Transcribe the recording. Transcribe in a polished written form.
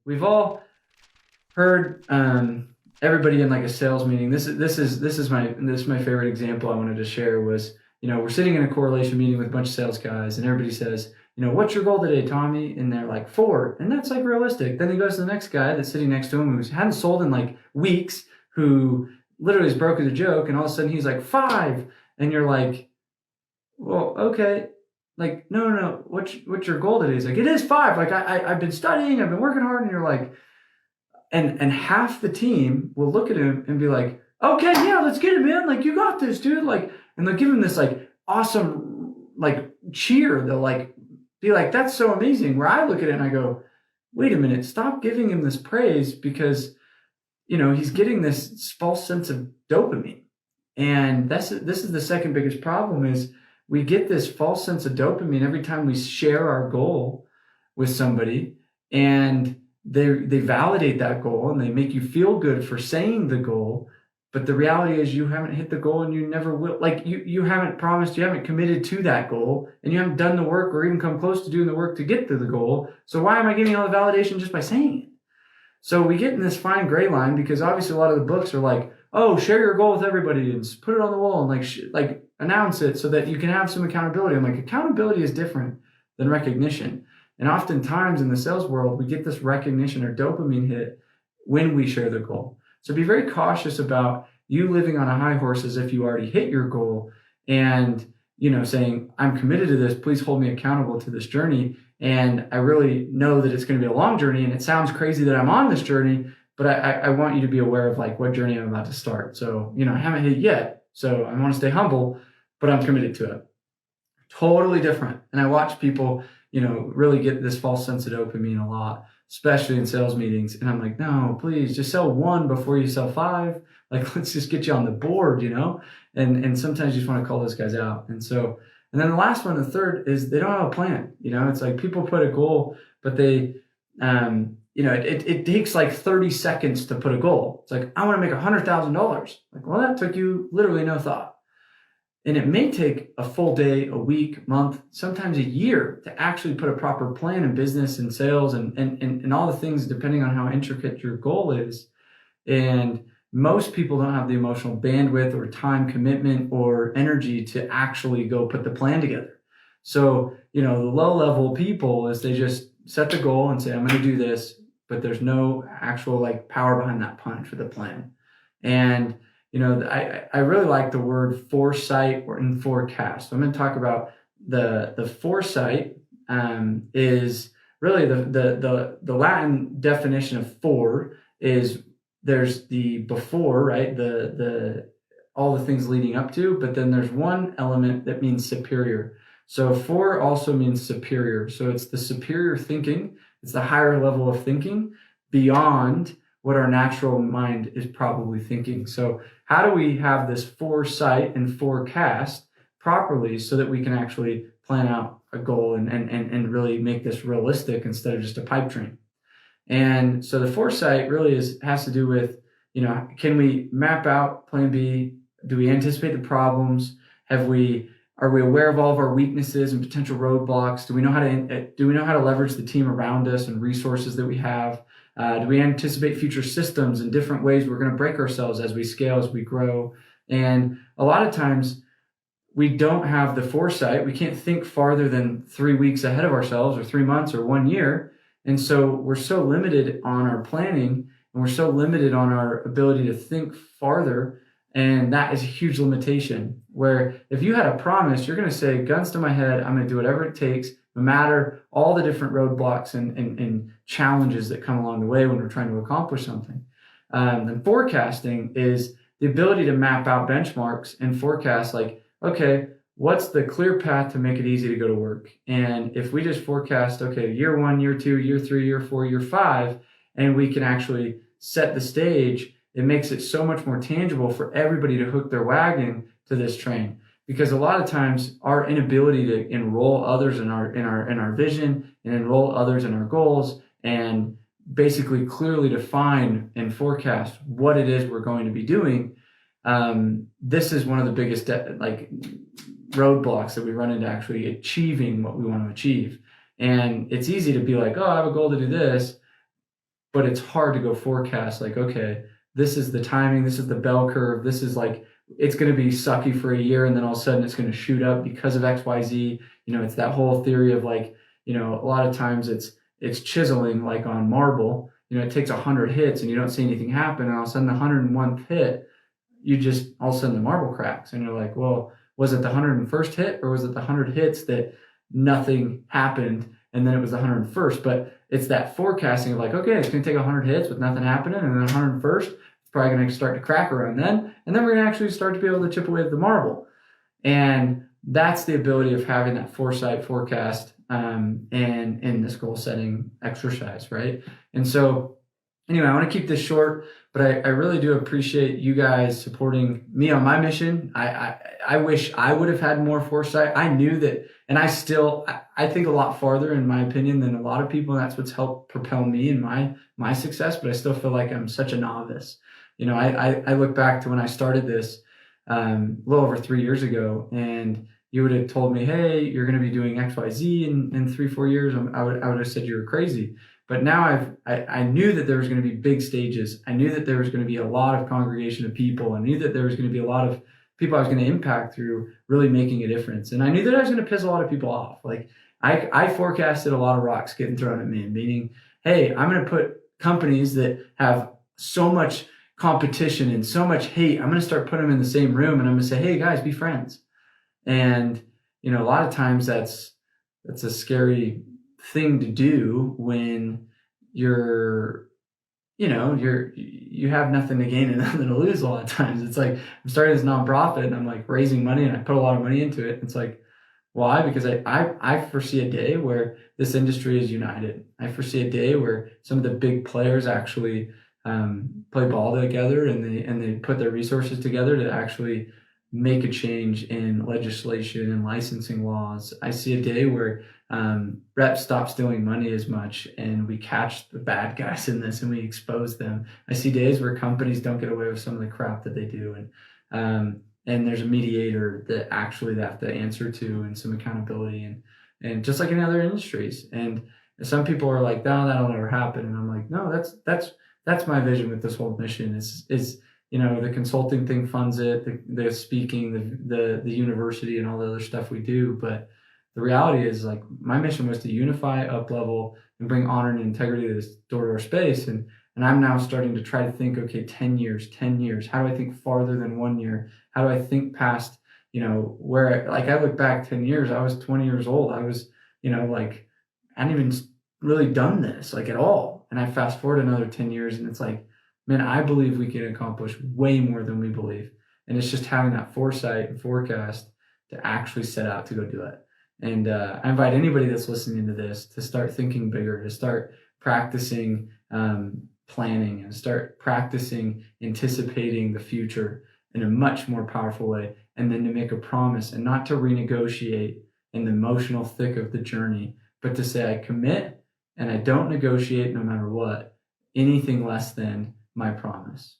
we've all heard everybody in like a sales meeting. This is my favorite example I wanted to share was, we're sitting in a correlation meeting with a bunch of sales guys, and everybody says, what's your goal today, Tommy? And they're like, 4. And that's like realistic. Then he goes to the next guy that's sitting next to him who hadn't sold in like weeks, who literally is broke as a joke, and all of a sudden he's like 5. And you're like, well, okay. Like, no, no, no. What's your goal today? He's like, it is 5. Like I've been studying, I've been working hard, and you're like, and half the team will look at him and be like, okay, yeah, let's get him in. Like, you got this, dude. Like, and they'll give him this like awesome like cheer. They'll like be like, that's so amazing. Where I look at it and I go, wait a minute, stop giving him this praise because he's getting this false sense of dopamine. And this is the second biggest problem is we get this false sense of dopamine every time we share our goal with somebody, and they validate that goal and they make you feel good for saying the goal. But the reality is you haven't hit the goal and you never will. Like you haven't promised, you haven't committed to that goal, and you haven't done the work or even come close to doing the work to get to the goal. So why am I getting all the validation just by saying it? So we get in this fine gray line because obviously a lot of the books are like, oh, share your goal with everybody and put it on the wall and like announce it so that you can have some accountability. I'm like, accountability is different than recognition. And oftentimes in the sales world, we get this recognition or dopamine hit when we share the goal. So be very cautious about you living on a high horse as if you already hit your goal and, saying, I'm committed to this. Please hold me accountable to this journey. And I really know that it's going to be a long journey. And it sounds crazy that I'm on this journey, but I want you to be aware of like what journey I'm about to start. So, I haven't hit it yet. So I want to stay humble, but I'm committed to it. Totally different. And I watch people, really get this false sense of dopamine a lot, especially in sales meetings. And I'm like, no, please just sell 1 before you sell 5. Like, let's just get you on the board, And sometimes you just want to call those guys out. And then the last one, the third, is they don't have a plan. It's like people put a goal, but they, it takes like 30 seconds to put a goal. It's like, I want to make $100,000. Like, well, that took you literally no thought. And it may take a full day, a week, month, sometimes a year to actually put a proper plan in business and sales and all the things, depending on how intricate your goal is. And most people don't have the emotional bandwidth or time commitment or energy to actually go put the plan together. So, the low level people is they just set the goal and say, I'm going to do this, but there's no actual like power behind that punch for the plan. And, I really like the word foresight and forecast. So I'm going to talk about the foresight is really the Latin definition of for is there's the before, right? The all the things leading up to, but then there's one element that means superior. So for also means superior. So it's the superior thinking. It's the higher level of thinking beyond what our natural mind is probably thinking. So how do we have this foresight and forecast properly so that we can actually plan out a goal and really make this realistic instead of just a pipe dream? And so the foresight really has to do with, can we map out plan B? Do we anticipate the problems? Are we aware of all of our weaknesses and potential roadblocks? Do we know how to leverage the team around us and resources that we have? Do we anticipate future systems and different ways we're going to break ourselves as we scale, as we grow? And a lot of times we don't have the foresight. We can't think farther than 3 weeks ahead of ourselves or 3 months or 1 year. And so we're so limited on our planning and we're so limited on our ability to think farther. And that is a huge limitation where if you had a promise, you're going to say, guns to my head, I'm going to do whatever it takes, no matter all the different roadblocks and challenges that come along the way when we're trying to accomplish something. And forecasting is the ability to map out benchmarks and forecast like, okay, what's the clear path to make it easy to go to work? And if we just forecast, okay, year 1, year 2, year 3, year 4, year 5, and we can actually set the stage, it makes it so much more tangible for everybody to hook their wagon to this train. Because a lot of times our inability to enroll others in our vision and enroll others in our goals and basically clearly define and forecast what it is we're going to be doing. This is one of the biggest roadblocks that we run into actually achieving what we want to achieve. And it's easy to be like, oh, I have a goal to do this. but it's hard to go forecast like, okay, this is the timing, this is the bell curve, this is like, it's going to be sucky for a year and then all of a sudden it's going to shoot up because of XYZ. It's that whole theory of like, a lot of times it's chiseling like on marble. It takes 100 hits and you don't see anything happen, and all of a sudden the 101th hit, you just, all of a sudden the marble cracks and you're like, well, was it the 101st hit or was it the 100 hits that nothing happened and then it was the 101st? But it's that forecasting of like, okay, it's going to take 100 hits with nothing happening, and then 101st, it's probably going to start to crack around then, and then we're going to actually start to be able to chip away at the marble. And that's the ability of having that foresight forecast and in this goal setting exercise, right? And so anyway, I want to keep this short, but I really do appreciate you guys supporting me on my mission. I wish I would have had more foresight. I knew that, and I think a lot farther, in my opinion, than a lot of people, and that's what's helped propel me in my success, but I still feel like I'm such a novice. I look back to when I started this a little over 3 years ago, and you would have told me, hey, you're going to be doing XYZ in 3-4 years, I would have said you were crazy. But now I knew that there was going to be big stages. I knew that there was going to be a lot of congregation of people. I knew that there was going to be a lot of people I was going to impact through really making a difference. And I knew that I was going to piss a lot of people off. Like I forecasted a lot of rocks getting thrown at me, meaning, hey, I'm going to put companies that have so much competition and so much hate, I'm going to start putting them in the same room, and I'm going to say, hey guys, be friends. And a lot of times that's a scary thing to do when you have nothing to gain and nothing to lose. A lot of times it's like, I'm starting this nonprofit and I'm like raising money and I put a lot of money into it. It's like, why? Because I foresee a day where this industry is united. I foresee a day where some of the big players actually play ball together, and they put their resources together to actually make a change in legislation and licensing laws. I see a day where reps stop stealing money as much, and we catch the bad guys in this and we expose them. I see days where companies don't get away with some of the crap that they do, and there's a mediator that actually they have to answer to, and some accountability, and just like in other industries. And some people are like, no, that'll never happen. And I'm like, no, that's my vision with this whole mission is the consulting thing funds it, the speaking, the university, and all the other stuff we do. But the reality is, like, my mission was to unify, up level, and bring honor and integrity to this door-to-door space. And I'm now starting to try to think, okay, 10 years. How do I think farther than 1 year? How do I think past, where, I look back 10 years, I was 20 years old. I was, I hadn't even really done this, at all. And I fast forward another 10 years, and it's like, man, I believe we can accomplish way more than we believe. And it's just having that foresight and forecast to actually set out to go do it. And I invite anybody that's listening to this to start thinking bigger, to start practicing planning, and start practicing anticipating the future in a much more powerful way. And then to make a promise, and not to renegotiate in the emotional thick of the journey, but to say, I commit and I don't negotiate no matter what, anything less than my promise.